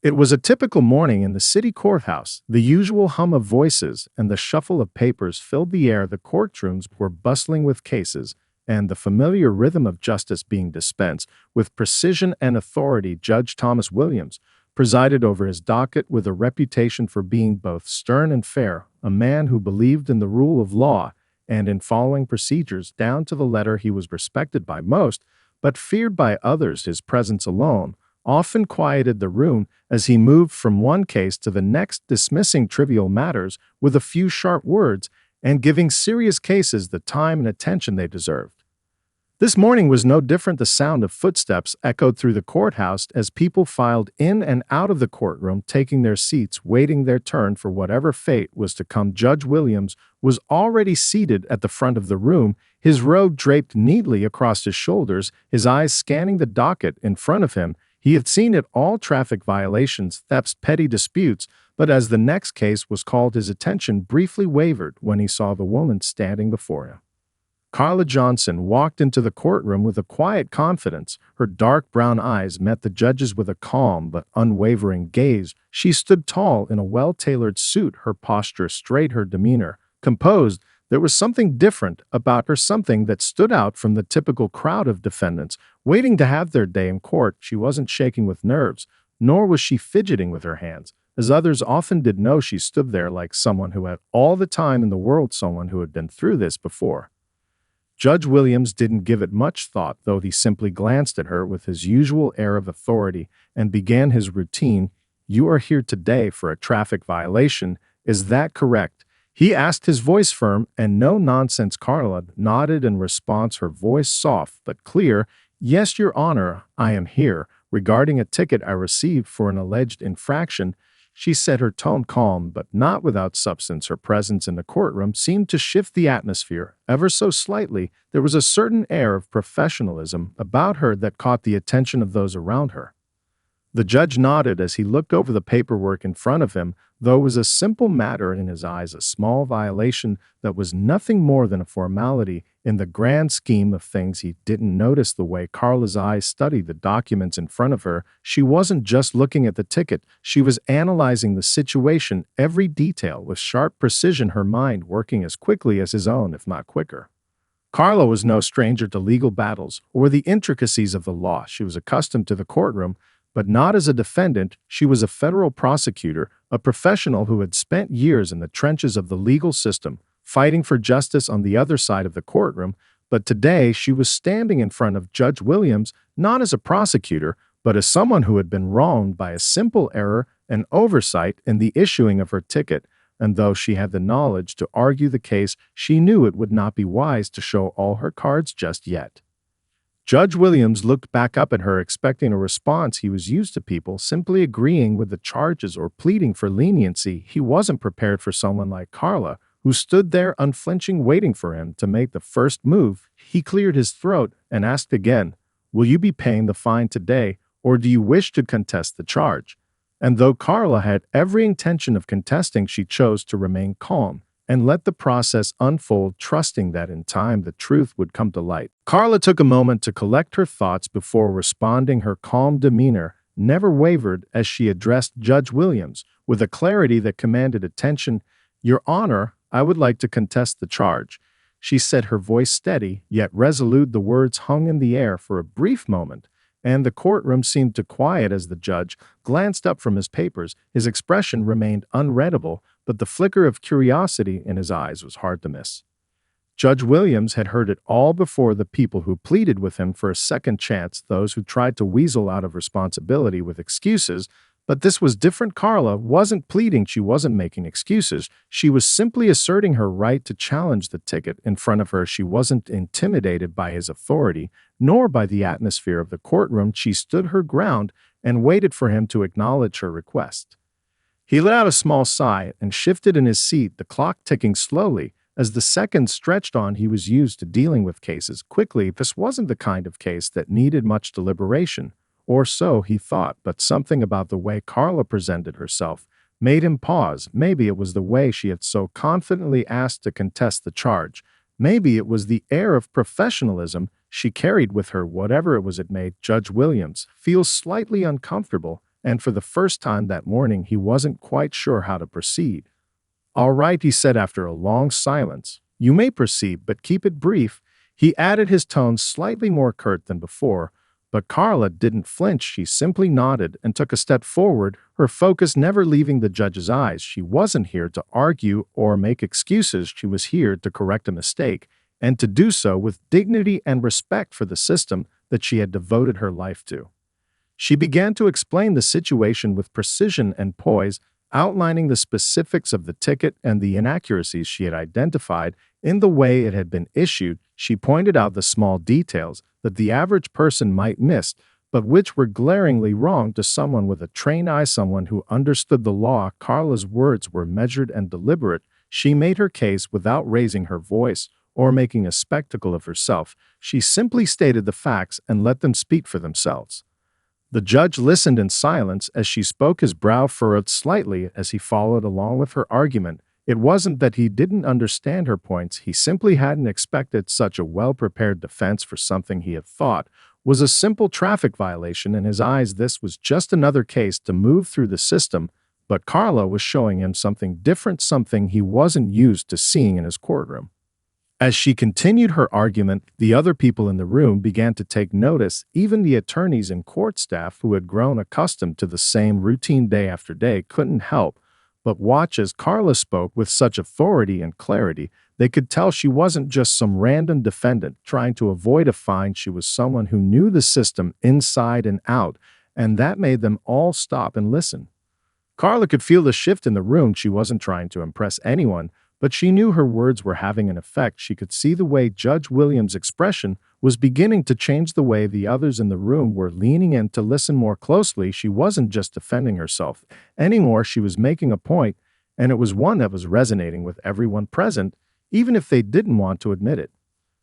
It was a typical morning in the city courthouse. The usual hum of voices and the shuffle of papers filled the air. The courtrooms were bustling with cases, and the familiar rhythm of justice being dispensed. With precision and authority, Judge Thomas Williams presided over his docket with a reputation for being both stern and fair, a man who believed in the rule of law and in following procedures down to the letter. He was respected by most, but feared by others. His presence alone often quieted the room as he moved from one case to the next, dismissing trivial matters with a few sharp words and giving serious cases the time and attention they deserved. This morning was no different. The sound of footsteps echoed through the courthouse as people filed in and out of the courtroom, taking their seats, waiting their turn for whatever fate was to come. Judge Williams was already seated at the front of the room, his robe draped neatly across his shoulders, his eyes scanning the docket in front of him. He had seen it all: traffic violations, thefts, petty disputes, but as the next case was called, his attention briefly wavered when he saw the woman standing before him. Carla Johnson walked into the courtroom with a quiet confidence. Her dark brown eyes met the judge's with a calm but unwavering gaze. She stood tall in a well-tailored suit, her posture straight, her demeanor composed. There was something different about her, something that stood out from the typical crowd of defendants waiting to have their day in court. She wasn't shaking with nerves, nor was she fidgeting with her hands, as others often did. No, she stood there like someone who had all the time in the world, someone who had been through this before. Judge Williams didn't give it much thought, though. He simply glanced at her with his usual air of authority and began his routine. "You are here today for a traffic violation, is that correct?" he asked, his voice firm and no nonsense. Carla nodded in response, her voice soft but clear. "Yes, Your Honor, I am here regarding a ticket I received for an alleged infraction," she said, her tone calm but not without substance. Her presence in the courtroom seemed to shift the atmosphere ever so slightly. There was a certain air of professionalism about her that caught the attention of those around her. The judge nodded as he looked over the paperwork in front of him. Though it was a simple matter in his eyes, a small violation that was nothing more than a formality in the grand scheme of things, he didn't notice the way Carla's eyes studied the documents in front of her. She wasn't just looking at the ticket, she was analyzing the situation, every detail with sharp precision, her mind working as quickly as his own, if not quicker. Carla was no stranger to legal battles or the intricacies of the law. She was accustomed to the courtroom, but not as a defendant. She was a federal prosecutor, a professional who had spent years in the trenches of the legal system, fighting for justice on the other side of the courtroom. But today she was standing in front of Judge Williams, not as a prosecutor, but as someone who had been wronged by a simple error, an oversight in the issuing of her ticket. And though she had the knowledge to argue the case, she knew it would not be wise to show all her cards just yet. Judge Williams looked back up at her, expecting a response. He was used to people simply agreeing with the charges or pleading for leniency. He wasn't prepared for someone like Carla, who stood there unflinching, waiting for him to make the first move. He cleared his throat and asked again, "Will you be paying the fine today, or do you wish to contest the charge?" And though Carla had every intention of contesting, she chose to remain calm and let the process unfold, trusting that in time the truth would come to light. Carla took a moment to collect her thoughts before responding. Her calm demeanor never wavered as she addressed Judge Williams with a clarity that commanded attention. "Your Honor, I would like to contest the charge," she said, her voice steady yet resolute. The words hung in the air for a brief moment, and the courtroom seemed to quiet as the judge glanced up from his papers. His expression remained unreadable, but the flicker of curiosity in his eyes was hard to miss. Judge Williams had heard it all before: the people who pleaded with him for a second chance, those who tried to weasel out of responsibility with excuses. But this was different. Carla wasn't pleading, she wasn't making excuses. She was simply asserting her right to challenge the ticket in front of her. She wasn't intimidated by his authority, nor by the atmosphere of the courtroom. She stood her ground and waited for him to acknowledge her request. He let out a small sigh and shifted in his seat, the clock ticking slowly. As the seconds stretched on, he was used to dealing with cases quickly. This wasn't the kind of case that needed much deliberation, or so he thought, but something about the way Carla presented herself made him pause. Maybe it was the way she had so confidently asked to contest the charge. Maybe it was the air of professionalism she carried with her. Whatever it was, it made Judge Williams feel slightly uncomfortable and for the first time that morning he wasn't quite sure how to proceed. "All right," he said after a long silence. "You may proceed, but keep it brief." He added, his tone slightly more curt than before, but Carla didn't flinch. She simply nodded and took a step forward, her focus never leaving the judge's eyes. She wasn't here to argue or make excuses. She was here to correct a mistake, and to do so with dignity and respect for the system that she had devoted her life to. She began to explain the situation with precision and poise, outlining the specifics of the ticket and the inaccuracies she had identified in the way it had been issued. She pointed out the small details that the average person might miss, but which were glaringly wrong to someone with a trained eye, someone who understood the law. Carla's words were measured and deliberate. She made her case without raising her voice or making a spectacle of herself. She simply stated the facts and let them speak for themselves. The judge listened in silence as she spoke, his brow furrowed slightly as he followed along with her argument. It wasn't that he didn't understand her points, he simply hadn't expected such a well-prepared defense for something he had thought was a simple traffic violation. In his eyes, this was just another case to move through the system, but Carla was showing him something different, something he wasn't used to seeing in his courtroom. As she continued her argument, the other people in the room began to take notice. Even the attorneys and court staff, who had grown accustomed to the same routine day after day, couldn't help but watch as Carla spoke with such authority and clarity. They could tell she wasn't just some random defendant trying to avoid a fine. She was someone who knew the system inside and out, and that made them all stop and listen. Carla could feel the shift in the room. She wasn't trying to impress anyone, but she knew her words were having an effect. She could see the way Judge Williams' expression was beginning to change, the way the others in the room were leaning in to listen more closely. She wasn't just defending herself anymore, she was making a point, and it was one that was resonating with everyone present, even if they didn't want to admit it.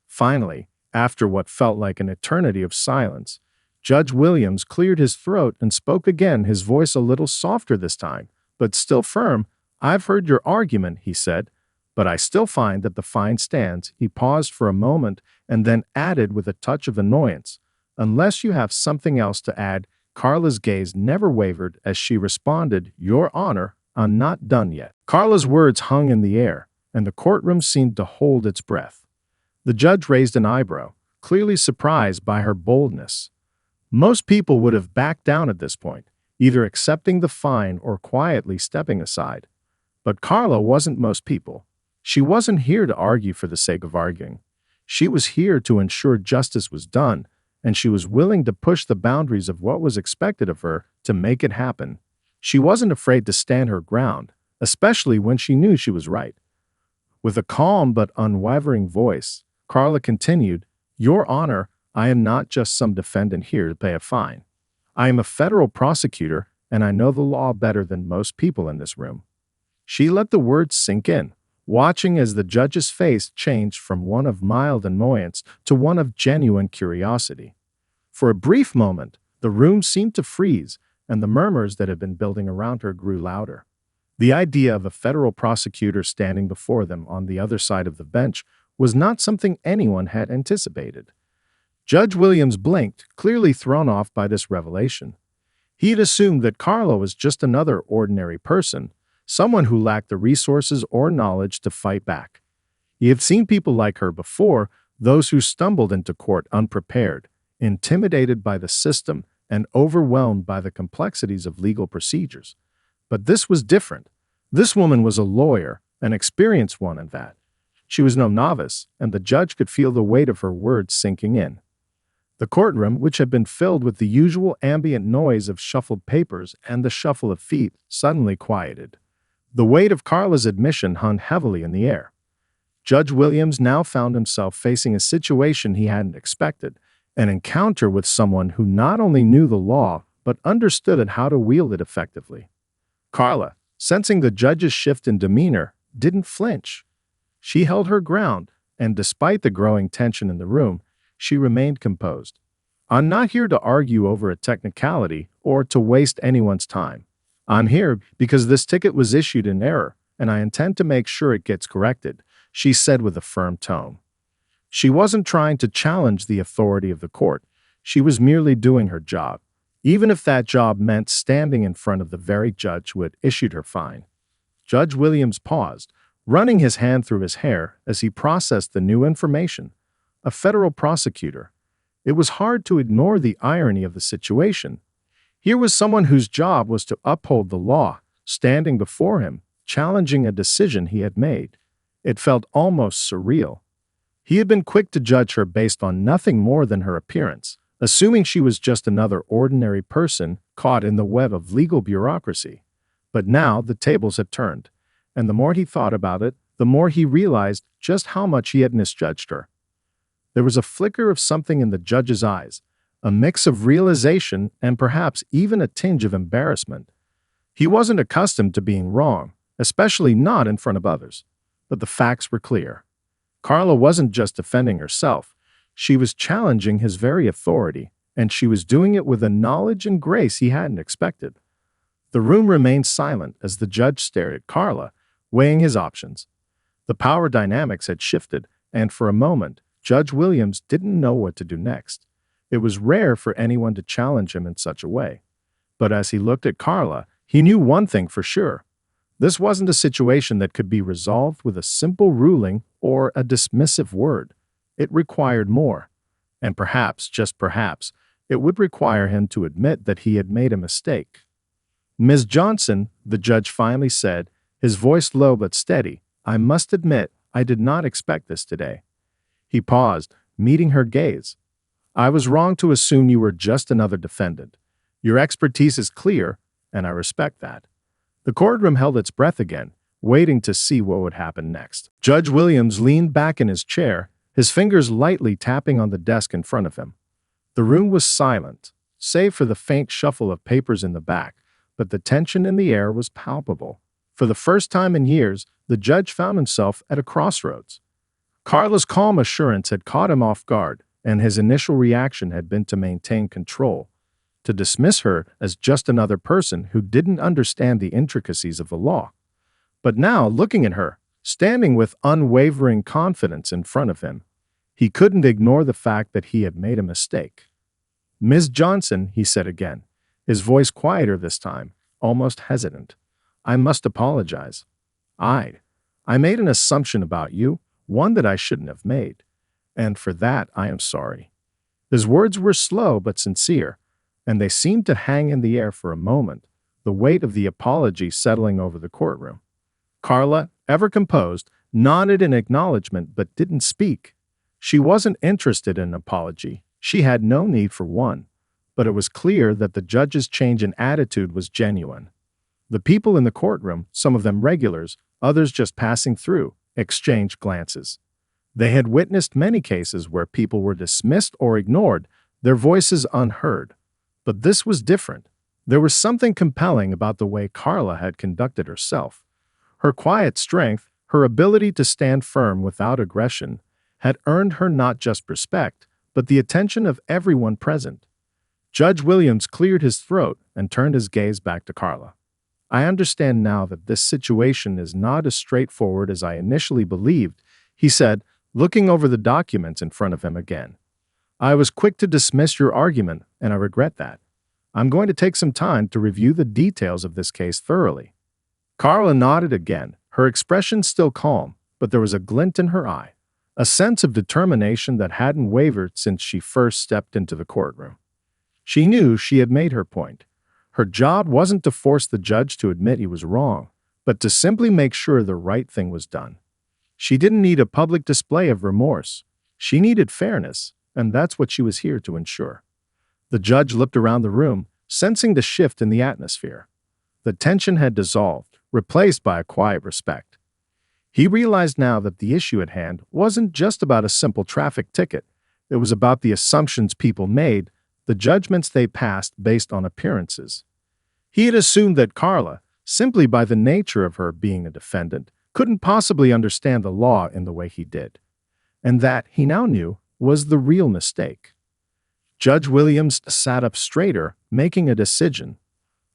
Finally, after what felt like an eternity of silence, Judge Williams cleared his throat and spoke again, his voice a little softer this time, but still firm. "I've heard your argument," he said, "but I still find that the fine stands." He paused for a moment and then added with a touch of annoyance, "Unless you have something else to add." Carla's gaze never wavered as she responded, "Your Honor, I'm not done yet." Carla's words hung in the air, and the courtroom seemed to hold its breath. The judge raised an eyebrow, clearly surprised by her boldness. Most people would have backed down at this point, either accepting the fine or quietly stepping aside. But Carla wasn't most people. She wasn't here to argue for the sake of arguing. She was here to ensure justice was done, and she was willing to push the boundaries of what was expected of her to make it happen. She wasn't afraid to stand her ground, especially when she knew she was right. With a calm but unwavering voice, Carla continued, "Your Honor, I am not just some defendant here to pay a fine. I am a federal prosecutor, and I know the law better than most people in this room." She let the words sink in, watching as the judge's face changed from one of mild annoyance to one of genuine curiosity. For a brief moment, the room seemed to freeze, and the murmurs that had been building around her grew louder. The idea of a federal prosecutor standing before them on the other side of the bench was not something anyone had anticipated. Judge Williams blinked, clearly thrown off by this revelation. He had assumed that Carla was just another ordinary person, someone who lacked the resources or knowledge to fight back. He had seen people like her before, those who stumbled into court unprepared, intimidated by the system, and overwhelmed by the complexities of legal procedures. But this was different. This woman was a lawyer, an experienced one in that. She was no novice, and the judge could feel the weight of her words sinking in. The courtroom, which had been filled with the usual ambient noise of shuffled papers and the shuffle of feet, suddenly quieted. The weight of Carla's admission hung heavily in the air. Judge Williams now found himself facing a situation he hadn't expected, an encounter with someone who not only knew the law, but understood how to wield it effectively. Carla, sensing the judge's shift in demeanor, didn't flinch. She held her ground, and despite the growing tension in the room, she remained composed. "I'm not here to argue over a technicality or to waste anyone's time. I'm here because this ticket was issued in error, and I intend to make sure it gets corrected," she said with a firm tone. She wasn't trying to challenge the authority of the court. She was merely doing her job, even if that job meant standing in front of the very judge who had issued her fine. Judge Williams paused, running his hand through his hair as he processed the new information. A federal prosecutor. It was hard to ignore the irony of the situation. Here was someone whose job was to uphold the law, standing before him, challenging a decision he had made. It felt almost surreal. He had been quick to judge her based on nothing more than her appearance, assuming she was just another ordinary person caught in the web of legal bureaucracy. But now the tables had turned, and the more he thought about it, the more he realized just how much he had misjudged her. There was a flicker of something in the judge's eyes, a mix of realization and perhaps even a tinge of embarrassment. He wasn't accustomed to being wrong, especially not in front of others. But the facts were clear. Carla wasn't just defending herself. She was challenging his very authority, and she was doing it with a knowledge and grace he hadn't expected. The room remained silent as the judge stared at Carla, weighing his options. The power dynamics had shifted, and for a moment, Judge Williams didn't know what to do next. It was rare for anyone to challenge him in such a way. But as he looked at Carla, he knew one thing for sure. This wasn't a situation that could be resolved with a simple ruling or a dismissive word. It required more. And perhaps, just perhaps, it would require him to admit that he had made a mistake. "Ms. Johnson," the judge finally said, his voice low but steady, "I must admit, I did not expect this today." He paused, meeting her gaze. "I was wrong to assume you were just another defendant. Your expertise is clear, and I respect that." The courtroom held its breath again, waiting to see what would happen next. Judge Williams leaned back in his chair, his fingers lightly tapping on the desk in front of him. The room was silent, save for the faint shuffle of papers in the back, but the tension in the air was palpable. For the first time in years, the judge found himself at a crossroads. Carla's calm assurance had caught him off guard, and his initial reaction had been to maintain control, to dismiss her as just another person who didn't understand the intricacies of the law. But now, looking at her, standing with unwavering confidence in front of him, he couldn't ignore the fact that he had made a mistake. "Ms. Johnson," he said again, his voice quieter this time, almost hesitant, "I must apologize. I made an assumption about you, one that I shouldn't have made, and for that I am sorry." His words were slow but sincere, and they seemed to hang in the air for a moment, the weight of the apology settling over the courtroom. Carla, ever composed, nodded in acknowledgement but didn't speak. She wasn't interested in an apology. She had no need for one, but it was clear that the judge's change in attitude was genuine. The people in the courtroom, some of them regulars, others just passing through, exchanged glances. They had witnessed many cases where people were dismissed or ignored, their voices unheard. But this was different. There was something compelling about the way Carla had conducted herself. Her quiet strength, her ability to stand firm without aggression, had earned her not just respect, but the attention of everyone present. Judge Williams cleared his throat and turned his gaze back to Carla. "I understand now that this situation is not as straightforward as I initially believed," he said, looking over the documents in front of him again. "I was quick to dismiss your argument, and I regret that. I'm going to take some time to review the details of this case thoroughly." Carla nodded again, her expression still calm, but there was a glint in her eye, a sense of determination that hadn't wavered since she first stepped into the courtroom. She knew she had made her point. Her job wasn't to force the judge to admit he was wrong, but to simply make sure the right thing was done. She didn't need a public display of remorse. She needed fairness, and that's what she was here to ensure. The judge looked around the room, sensing the shift in the atmosphere. The tension had dissolved, replaced by a quiet respect. He realized now that the issue at hand wasn't just about a simple traffic ticket. It was about the assumptions people made, the judgments they passed based on appearances. He had assumed that Carla, simply by the nature of her being a defendant, couldn't possibly understand the law in the way he did. And that, he now knew, was the real mistake. Judge Williams sat up straighter, making a decision.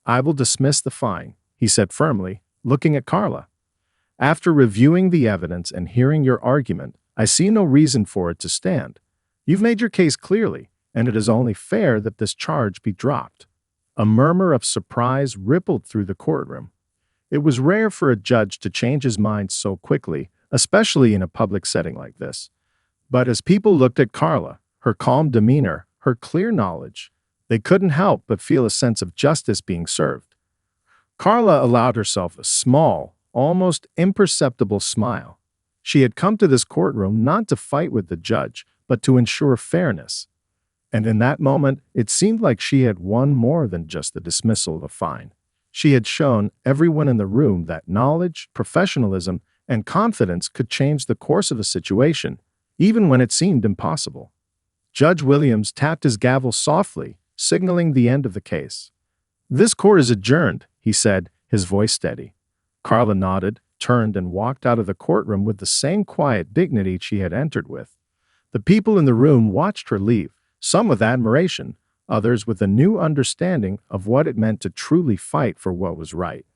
"I will dismiss the fine," he said firmly, looking at Carla. "After reviewing the evidence and hearing your argument, I see no reason for it to stand. You've made your case clearly, and it is only fair that this charge be dropped." A murmur of surprise rippled through the courtroom. It was rare for a judge to change his mind so quickly, especially in a public setting like this. But as people looked at Carla, her calm demeanor, her clear knowledge, they couldn't help but feel a sense of justice being served. Carla allowed herself a small, almost imperceptible smile. She had come to this courtroom not to fight with the judge, but to ensure fairness. And in that moment, it seemed like she had won more than just the dismissal of a fine. She had shown everyone in the room that knowledge, professionalism, and confidence could change the course of a situation, even when it seemed impossible. Judge Williams tapped his gavel softly, signaling the end of the case. "This court is adjourned," he said, his voice steady. Carla nodded, turned, and walked out of the courtroom with the same quiet dignity she had entered with. The people in the room watched her leave, some with admiration, others with a new understanding of what it meant to truly fight for what was right.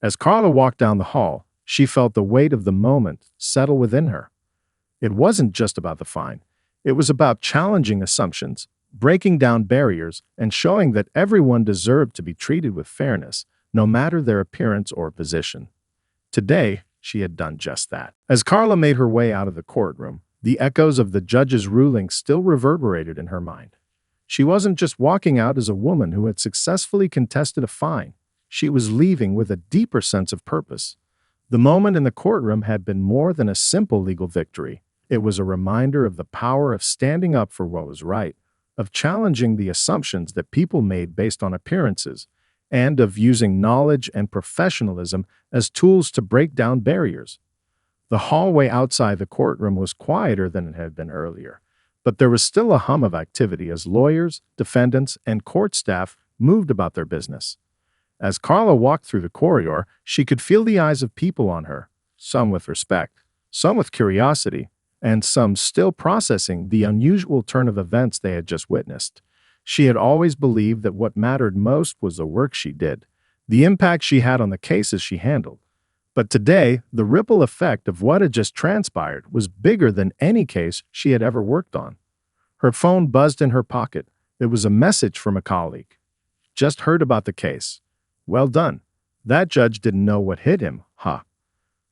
As Carla walked down the hall, she felt the weight of the moment settle within her. It wasn't just about the fine. It was about challenging assumptions, breaking down barriers, and showing that everyone deserved to be treated with fairness, no matter their appearance or position. Today, she had done just that. As Carla made her way out of the courtroom, the echoes of the judge's ruling still reverberated in her mind. She wasn't just walking out as a woman who had successfully contested a fine. She was leaving with a deeper sense of purpose. The moment in the courtroom had been more than a simple legal victory. It was a reminder of the power of standing up for what was right, of challenging the assumptions that people made based on appearances, and of using knowledge and professionalism as tools to break down barriers. The hallway outside the courtroom was quieter than it had been earlier, but there was still a hum of activity as lawyers, defendants, and court staff moved about their business. As Carla walked through the corridor, she could feel the eyes of people on her, some with respect, some with curiosity, and some still processing the unusual turn of events they had just witnessed. She had always believed that what mattered most was the work she did, the impact she had on the cases she handled. But today, the ripple effect of what had just transpired was bigger than any case she had ever worked on. Her phone buzzed in her pocket. It was a message from a colleague. "Just heard about the case. Well done. That judge didn't know what hit him, huh?"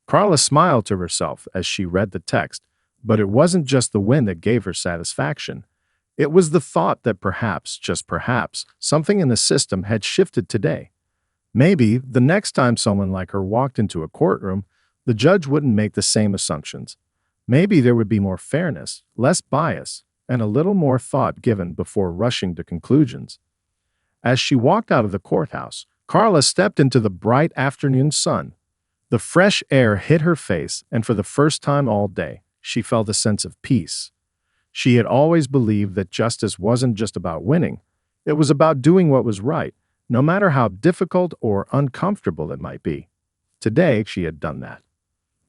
Carla smiled to herself as she read the text, but it wasn't just the win that gave her satisfaction. It was the thought that perhaps, just perhaps, something in the system had shifted today. Maybe the next time someone like her walked into a courtroom, the judge wouldn't make the same assumptions. Maybe there would be more fairness, less bias, and a little more thought given before rushing to conclusions. As she walked out of the courthouse, Carla stepped into the bright afternoon sun. The fresh air hit her face, and for the first time all day, she felt a sense of peace. She had always believed that justice wasn't just about winning. It was about doing what was right, no matter how difficult or uncomfortable it might be. Today, she had done that.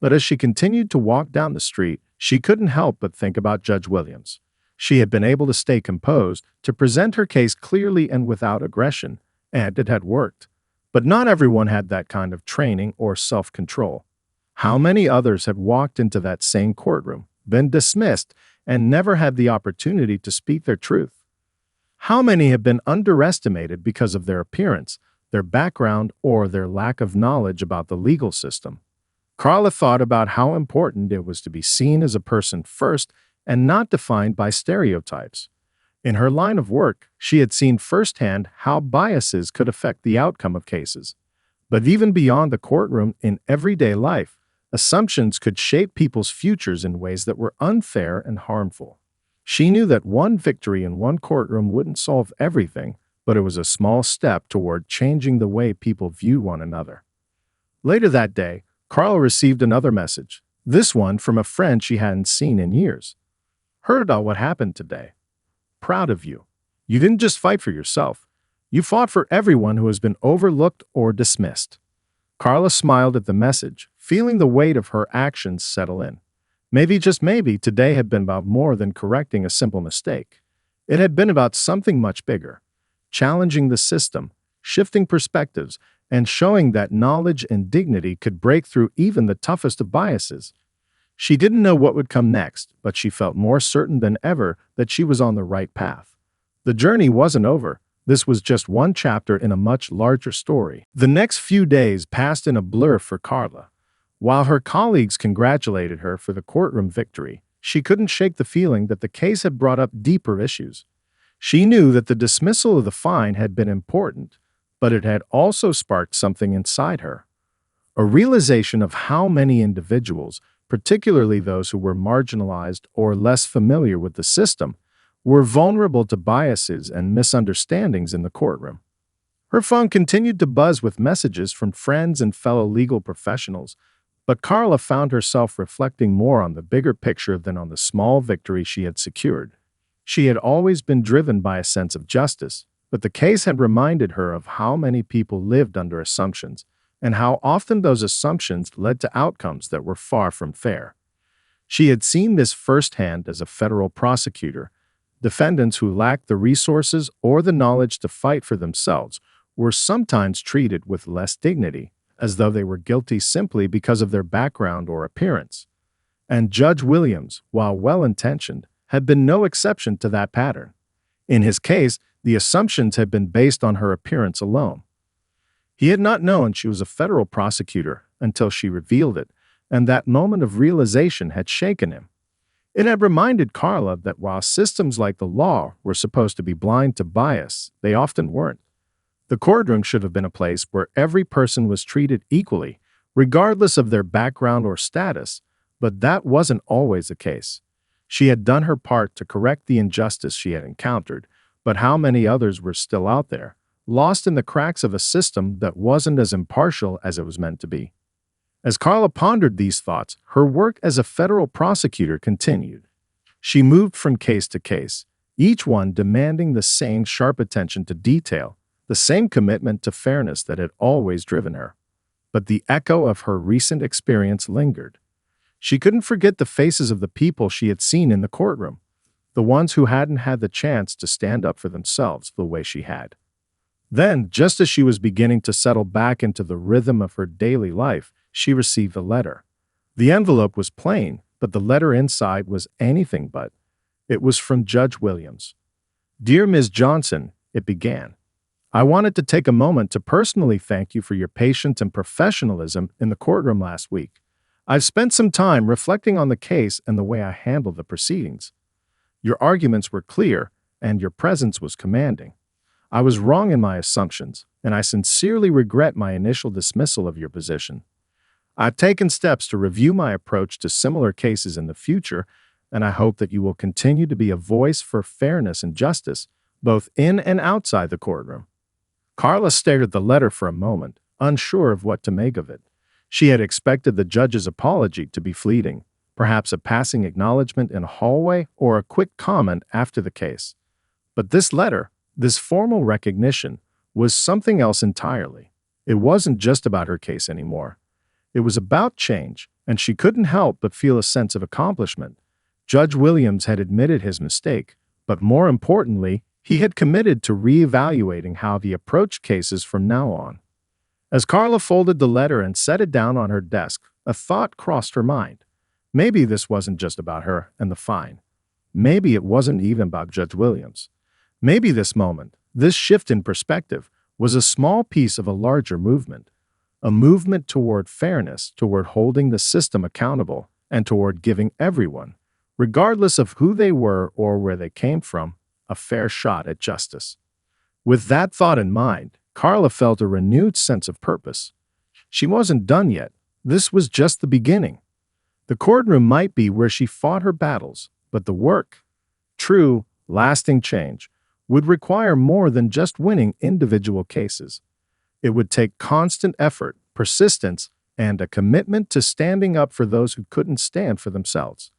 But as she continued to walk down the street, she couldn't help but think about Judge Williams. She had been able to stay composed, to present her case clearly and without aggression, and it had worked. But not everyone had that kind of training or self-control. How many others had walked into that same courtroom, been dismissed, and never had the opportunity to speak their truth? How many have been underestimated because of their appearance, their background, or their lack of knowledge about the legal system? Carla thought about how important it was to be seen as a person first and not defined by stereotypes. In her line of work, she had seen firsthand how biases could affect the outcome of cases. But even beyond the courtroom, in everyday life, assumptions could shape people's futures in ways that were unfair and harmful. She knew that one victory in one courtroom wouldn't solve everything, but it was a small step toward changing the way people view one another. Later that day, Carla received another message, this one from a friend she hadn't seen in years. "Heard about what happened today. Proud of you. You didn't just fight for yourself. You fought for everyone who has been overlooked or dismissed." Carla smiled at the message, feeling the weight of her actions settle in. Maybe, just maybe, today had been about more than correcting a simple mistake. It had been about something much bigger, challenging the system, shifting perspectives, and showing that knowledge and dignity could break through even the toughest of biases. She didn't know what would come next, but she felt more certain than ever that she was on the right path. The journey wasn't over, This was just one chapter in a much larger story. The next few days passed in a blur for Carla. While her colleagues congratulated her for the courtroom victory, she couldn't shake the feeling that the case had brought up deeper issues. She knew that the dismissal of the fine had been important, but it had also sparked something inside her. A realization of how many individuals, particularly those who were marginalized or less familiar with the system, were vulnerable to biases and misunderstandings in the courtroom. Her phone continued to buzz with messages from friends and fellow legal professionals, but Carla found herself reflecting more on the bigger picture than on the small victory she had secured. She had always been driven by a sense of justice, but the case had reminded her of how many people lived under assumptions and how often those assumptions led to outcomes that were far from fair. She had seen this firsthand as a federal prosecutor. Defendants who lacked the resources or the knowledge to fight for themselves were sometimes treated with less dignity, as though they were guilty simply because of their background or appearance. And Judge Williams, while well-intentioned, had been no exception to that pattern. In his case, the assumptions had been based on her appearance alone. He had not known she was a federal prosecutor until she revealed it, and that moment of realization had shaken him. It had reminded Carla that while systems like the law were supposed to be blind to bias, they often weren't. The courtroom should have been a place where every person was treated equally, regardless of their background or status, but that wasn't always the case. She had done her part to correct the injustice she had encountered, but how many others were still out there, lost in the cracks of a system that wasn't as impartial as it was meant to be? As Carla pondered these thoughts, her work as a federal prosecutor continued. She moved from case to case, each one demanding the same sharp attention to detail, the same commitment to fairness that had always driven her. But the echo of her recent experience lingered. She couldn't forget the faces of the people she had seen in the courtroom, the ones who hadn't had the chance to stand up for themselves the way she had. Then, just as she was beginning to settle back into the rhythm of her daily life, she received a letter. The envelope was plain, but the letter inside was anything but. It was from Judge Williams. "Dear Ms. Johnson," it began, "I wanted to take a moment to personally thank you for your patience and professionalism in the courtroom last week. I've spent some time reflecting on the case and the way I handled the proceedings. Your arguments were clear, and your presence was commanding. I was wrong in my assumptions, and I sincerely regret my initial dismissal of your position. I've taken steps to review my approach to similar cases in the future, and I hope that you will continue to be a voice for fairness and justice, both in and outside the courtroom." Carla stared at the letter for a moment, unsure of what to make of it. She had expected the judge's apology to be fleeting, perhaps a passing acknowledgement in a hallway or a quick comment after the case. But this letter, this formal recognition, was something else entirely. It wasn't just about her case anymore. It was about change, and she couldn't help but feel a sense of accomplishment. Judge Williams had admitted his mistake, but more importantly, he had committed to reevaluating how he approached cases from now on. As Carla folded the letter and set it down on her desk, a thought crossed her mind. Maybe this wasn't just about her and the fine. Maybe it wasn't even about Judge Williams. Maybe this moment, this shift in perspective, was a small piece of a larger movement. A movement toward fairness, toward holding the system accountable, and toward giving everyone, regardless of who they were or where they came from, a fair shot at justice. With that thought in mind, Carla felt a renewed sense of purpose. She wasn't done yet. This was just the beginning. The courtroom might be where she fought her battles, but the work, true, lasting change, would require more than just winning individual cases. It would take constant effort, persistence, and a commitment to standing up for those who couldn't stand for themselves.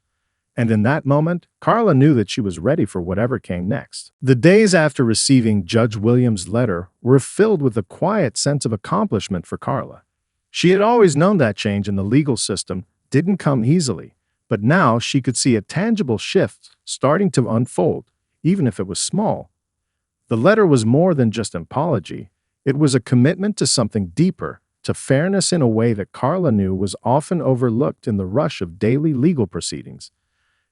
And in that moment, Carla knew that she was ready for whatever came next. The days after receiving Judge Williams' letter were filled with a quiet sense of accomplishment for Carla. She had always known that change in the legal system didn't come easily, but now she could see a tangible shift starting to unfold, even if it was small. The letter was more than just an apology. It was a commitment to something deeper, to fairness in a way that Carla knew was often overlooked in the rush of daily legal proceedings.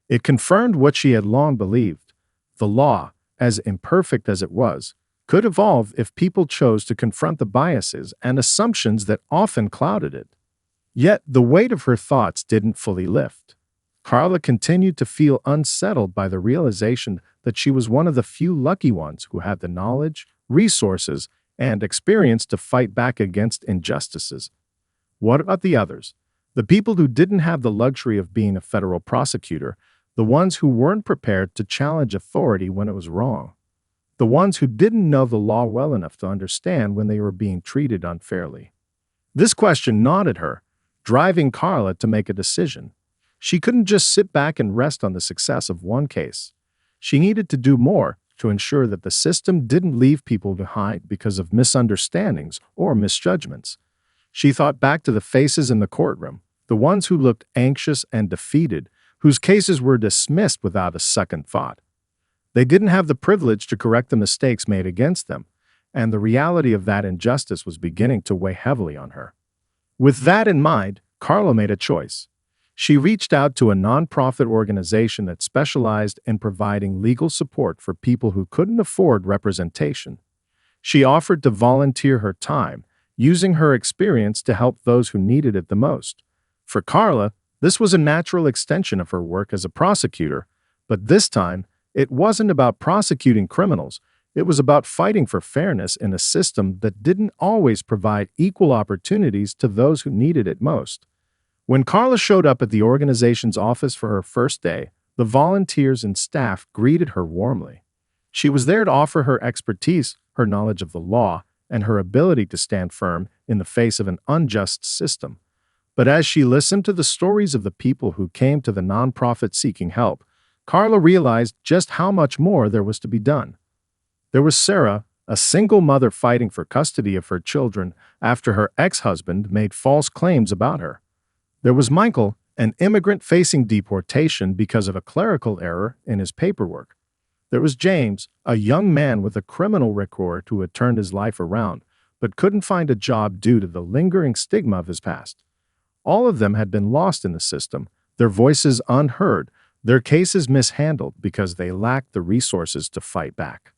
It confirmed what she had long believed. The law, as imperfect as it was, could evolve if people chose to confront the biases and assumptions that often clouded it. Yet the weight of her thoughts didn't fully lift. Carla continued to feel unsettled by the realization that she was one of the few lucky ones who had the knowledge, resources, and experience to fight back against injustices. What about the others? The people who didn't have the luxury of being a federal prosecutor, the ones who weren't prepared to challenge authority when it was wrong, the ones who didn't know the law well enough to understand when they were being treated unfairly. This question gnawed at her, driving Carla to make a decision. She couldn't just sit back and rest on the success of one case. She needed to do more to ensure that the system didn't leave people behind because of misunderstandings or misjudgments. She thought back to the faces in the courtroom, the ones who looked anxious and defeated, whose cases were dismissed without a second thought. They didn't have the privilege to correct the mistakes made against them, and the reality of that injustice was beginning to weigh heavily on her. With that in mind, Carla made a choice. She reached out to a nonprofit organization that specialized in providing legal support for people who couldn't afford representation. She offered to volunteer her time, using her experience to help those who needed it the most. For Carla, this was a natural extension of her work as a prosecutor, but this time, it wasn't about prosecuting criminals. It was about fighting for fairness in a system that didn't always provide equal opportunities to those who needed it most. When Carla showed up at the organization's office for her first day, the volunteers and staff greeted her warmly. She was there to offer her expertise, her knowledge of the law, and her ability to stand firm in the face of an unjust system. But as she listened to the stories of the people who came to the nonprofit seeking help, Carla realized just how much more there was to be done. There was Sarah, a single mother fighting for custody of her children after her ex-husband made false claims about her. There was Michael, an immigrant facing deportation because of a clerical error in his paperwork. There was James, a young man with a criminal record who had turned his life around, but couldn't find a job due to the lingering stigma of his past. All of them had been lost in the system, their voices unheard, their cases mishandled because they lacked the resources to fight back.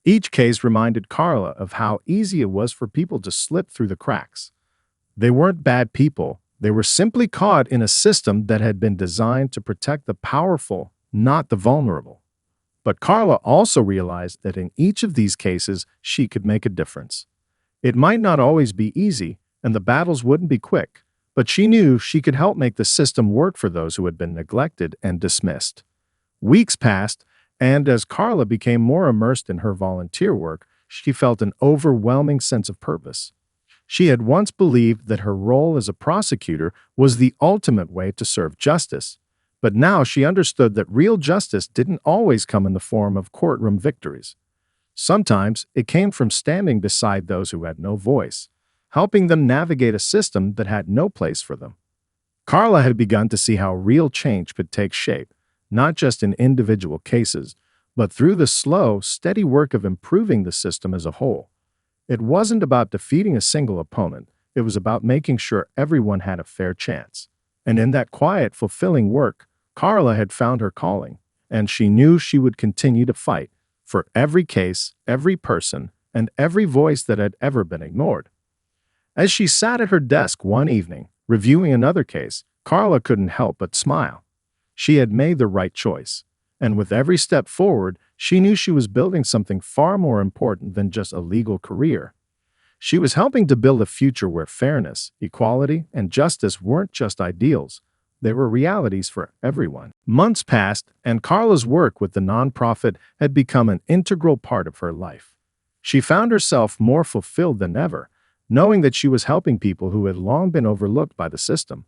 Each case reminded Carla of how easy it was for people to slip through the cracks. They weren't bad people. They were simply caught in a system that had been designed to protect the powerful, not the vulnerable. But Carla also realized that in each of these cases, she could make a difference. It might not always be easy, and the battles wouldn't be quick, but she knew she could help make the system work for those who had been neglected and dismissed. Weeks passed, and as Carla became more immersed in her volunteer work, she felt an overwhelming sense of purpose. She had once believed that her role as a prosecutor was the ultimate way to serve justice, but now she understood that real justice didn't always come in the form of courtroom victories. Sometimes it came from standing beside those who had no voice, helping them navigate a system that had no place for them. Carla had begun to see how real change could take shape, not just in individual cases, but through the slow, steady work of improving the system as a whole. It wasn't about defeating a single opponent. It was about making sure everyone had a fair chance. And in that quiet, fulfilling work, Carla had found her calling, and she knew she would continue to fight for every case, every person, and every voice that had ever been ignored. As she sat at her desk one evening, reviewing another case, Carla couldn't help but smile. She had made the right choice, and with every step forward, she knew she was building something far more important than just a legal career. She was helping to build a future where fairness, equality, and justice weren't just ideals. They were realities for everyone. Months passed, and Carla's work with the nonprofit had become an integral part of her life. She found herself more fulfilled than ever, knowing that she was helping people who had long been overlooked by the system.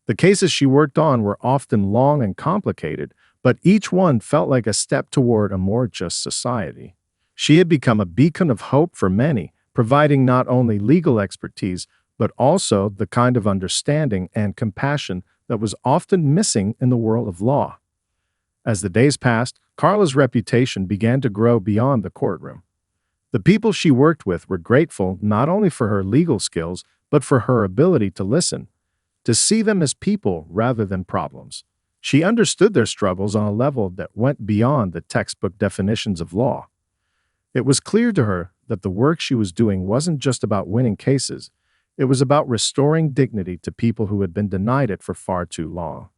The cases she worked on were often long and complicated, but each one felt like a step toward a more just society. She had become a beacon of hope for many, providing not only legal expertise, but also the kind of understanding and compassion that was often missing in the world of law. As the days passed, Carla's reputation began to grow beyond the courtroom. The people she worked with were grateful not only for her legal skills, but for her ability to listen, to see them as people rather than problems. She understood their struggles on a level that went beyond the textbook definitions of law. It was clear to her that the work she was doing wasn't just about winning cases, it was about restoring dignity to people who had been denied it for far too long.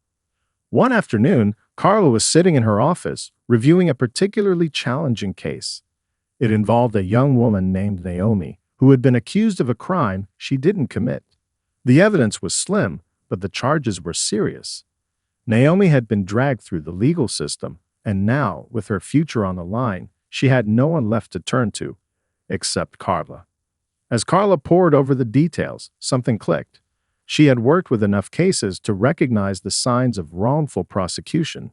One afternoon, Carla was sitting in her office, reviewing a particularly challenging case. It involved a young woman named Naomi, who had been accused of a crime she didn't commit. The evidence was slim, but the charges were serious. Naomi had been dragged through the legal system, and now, with her future on the line, she had no one left to turn to, except Carla. As Carla pored over the details, something clicked. She had worked with enough cases to recognize the signs of wrongful prosecution.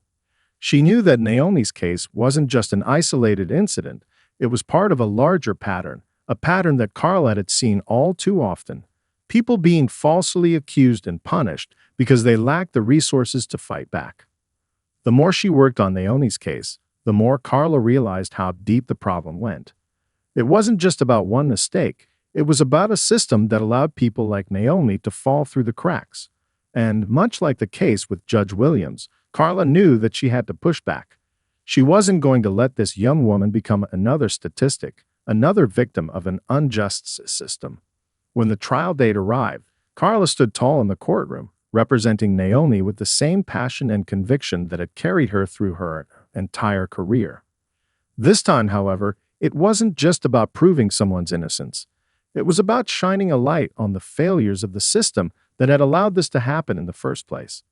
She knew that Naomi's case wasn't just an isolated incident, it was part of a larger pattern, a pattern that Carla had seen all too often. People being falsely accused and punished because they lacked the resources to fight back. The more she worked on Naomi's case, the more Carla realized how deep the problem went. It wasn't just about one mistake, it was about a system that allowed people like Naomi to fall through the cracks. And much like the case with Judge Williams, Carla knew that she had to push back. She wasn't going to let this young woman become another statistic, another victim of an unjust system. When the trial date arrived, Carla stood tall in the courtroom, representing Naomi with the same passion and conviction that had carried her through her entire career. This time, however, it wasn't just about proving someone's innocence. It was about shining a light on the failures of the system that had allowed this to happen in the first place.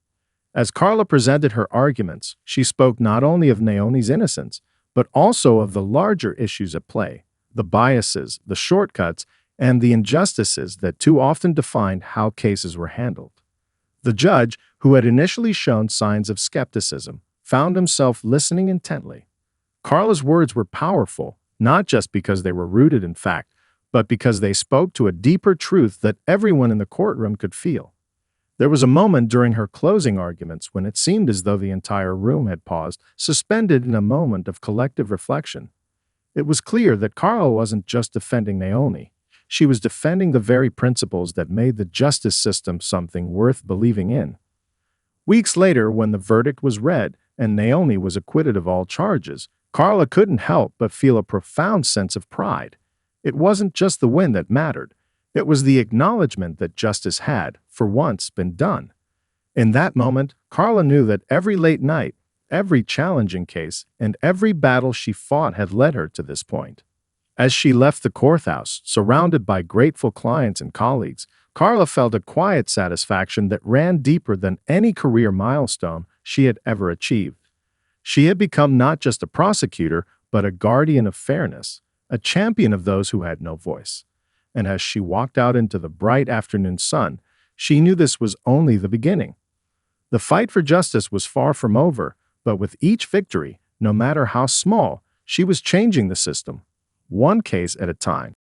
As Carla presented her arguments, she spoke not only of Naomi's innocence, but also of the larger issues at play, the biases, the shortcuts, and the injustices that too often defined how cases were handled. The judge, who had initially shown signs of skepticism, found himself listening intently. Carla's words were powerful, not just because they were rooted in fact, but because they spoke to a deeper truth that everyone in the courtroom could feel. There was a moment during her closing arguments when it seemed as though the entire room had paused, suspended in a moment of collective reflection. It was clear that Carla wasn't just defending Naomi. She was defending the very principles that made the justice system something worth believing in. Weeks later, when the verdict was read and Naomi was acquitted of all charges, Carla couldn't help but feel a profound sense of pride. It wasn't just the win that mattered. It was the acknowledgement that justice had, for once, been done. In that moment, Carla knew that every late night, every challenging case, and every battle she fought had led her to this point. As she left the courthouse, surrounded by grateful clients and colleagues, Carla felt a quiet satisfaction that ran deeper than any career milestone she had ever achieved. She had become not just a prosecutor, but a guardian of fairness, a champion of those who had no voice. And as she walked out into the bright afternoon sun, she knew this was only the beginning. The fight for justice was far from over, but with each victory, no matter how small, she was changing the system, one case at a time.